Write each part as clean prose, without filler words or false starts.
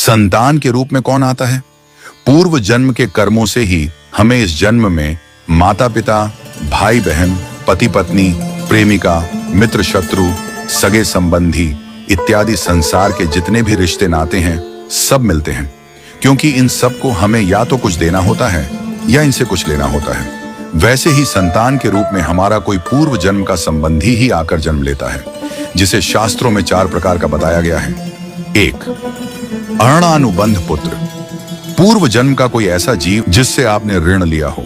संतान के रूप में कौन आता है? पूर्व जन्म के कर्मों से ही हमें इस जन्म में माता पिता, भाई बहन, पति पत्नी, प्रेमिका, मित्र शत्रु, सगे संबंधी इत्यादि संसार के जितने भी रिश्ते नाते हैं सब मिलते हैं, क्योंकि इन सब को हमें या तो कुछ देना होता है या इनसे कुछ लेना होता है। वैसे ही संतान के रूप में हमारा कोई पूर्व जन्म का संबंधी ही आकर जन्म लेता है, जिसे शास्त्रों में 4 प्रकार का बताया गया है। 1. अणानुबंध पुत्र। पूर्व जन्म का कोई ऐसा जीव जिससे आपने ऋण लिया हो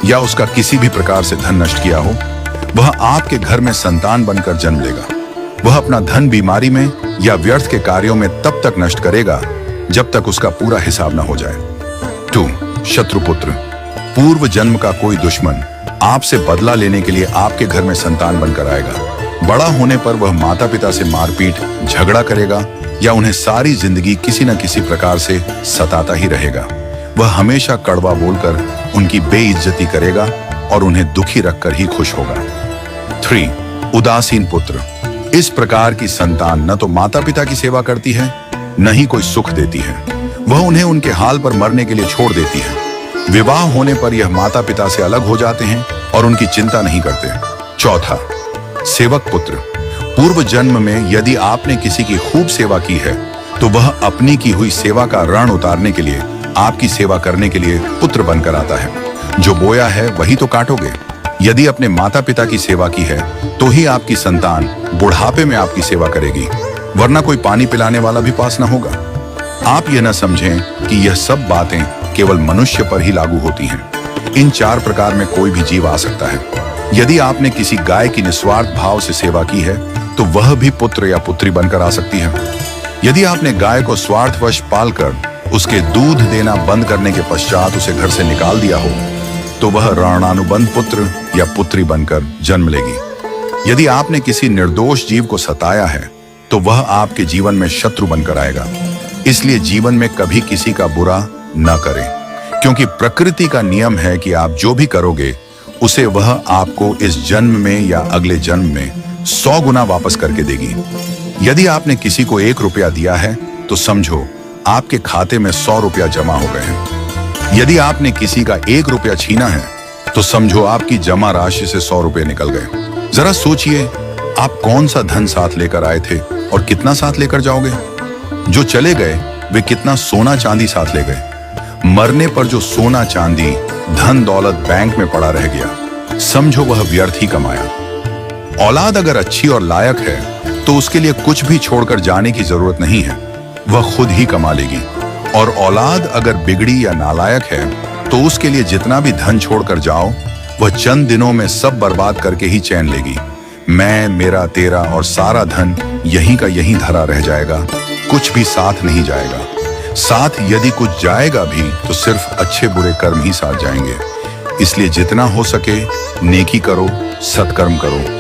या उसका किसी भी प्रकार से धन नष्ट किया हो, वह आपके घर में संतान बनकर जन्म लेगा। वह अपना धन बीमारी में या व्यर्थ के कार्यों में तब तक नष्ट करेगा जब तक उसका पूरा हिसाब न हो जाए। 2. शत्रुपुत्र। पूर्व जन्म का कोई दुश्मन आपसे बदला लेने के लिए आपके घर में संतान बनकर आएगा। बड़ा होने पर वह माता पिता से मारपीट, झगड़ा करेगा या उन्हें सारी जिंदगी किसी न किसी प्रकार से सताता ही रहेगा। वह हमेशा कड़वा बोलकर उनकी बेइज्जती करेगा और उन्हें दुखी रखकर ही खुश होगा। 3. उदासीन पुत्र। इस प्रकार की संतान न तो माता पिता की सेवा करती है, न ही कोई सुख देती है। वह उन्हें उनके हाल पर मरने के लिए छोड़ देती है। विवाह होने पर यह माता पिता से अलग हो जाते हैं और उनकी चिंता नहीं करते। 4. सेवक पुत्र। पूर्व जन्म में यदि आपने किसी की खूब सेवा की है तो वह अपनी की हुई सेवा का ऋण उतारने के लिए आपकी सेवा करने के लिए पुत्र बनकर आता है। जो बोया है वही तो काटोगे। यदि अपने माता पिता की सेवा की है तो ही आपकी संतान बुढ़ापे में आपकी सेवा करेगी, वरना कोई पानी पिलाने वाला भी पास न होगा। आप यह न समझें कि यह सब बातें केवल मनुष्य पर ही लागू होती हैं। इन 4 प्रकार में कोई भी जीव आ सकता है। यदि आपने किसी गाय की निस्वार्थ भाव से सेवा की है तो वह भी पुत्र या पुत्री बनकर आ सकती है। यदि आपने गाय को स्वार्थवश पालकर उसके दूध देना बंद करने के पश्चात उसे घर से निकाल दिया हो तो वह ऋणानुबंध पुत्र या पुत्री बनकर जन्म लेगी। यदि आपने किसी निर्दोष जीव को सताया है तो वह आपके जीवन में शत्रु बनकर आएगा। इसलिए जीवन में कभी किसी का बुरा न करें, क्योंकि प्रकृति का नियम है कि आप जो भी करोगे उसे वह आपको इस जन्म में या अगले जन्म में 100 गुना वापस करके देगी। यदि आपने किसी को 1 रुपया दिया है तो समझो आपके खाते में 100 रुपया जमा हो गए हैं। यदि आपने किसी का 1 रुपया छीना है तो समझो आपकी जमा राशि से 100 रुपये निकल गए। जरा सोचिए, आप कौन सा धन साथ लेकर आए थे और कितना साथ लेकर जाओगे? जो चले गए वे कितना सोना चांदी साथ ले गए? मरने पर जो सोना चांदी धन दौलत बैंक में पड़ा रह गया, समझो वह व्यर्थ ही कमाया। औलाद अगर अच्छी और लायक है तो उसके लिए कुछ भी छोड़कर जाने की जरूरत नहीं है, वह खुद ही कमा लेगी। और औलाद अगर बिगड़ी या नालायक है तो उसके लिए जितना भी धन छोड़कर जाओ वह चंद दिनों में सब बर्बाद करके ही चैन लेगी। मैं, मेरा, तेरा और सारा धन यहीं का यहीं धरा रह जाएगा, कुछ भी साथ नहीं जाएगा। साथ यदि कुछ जाएगा भी तो सिर्फ अच्छे बुरे कर्म ही साथ जाएंगे। इसलिए जितना हो सके नेकी करो, सत्कर्म करो।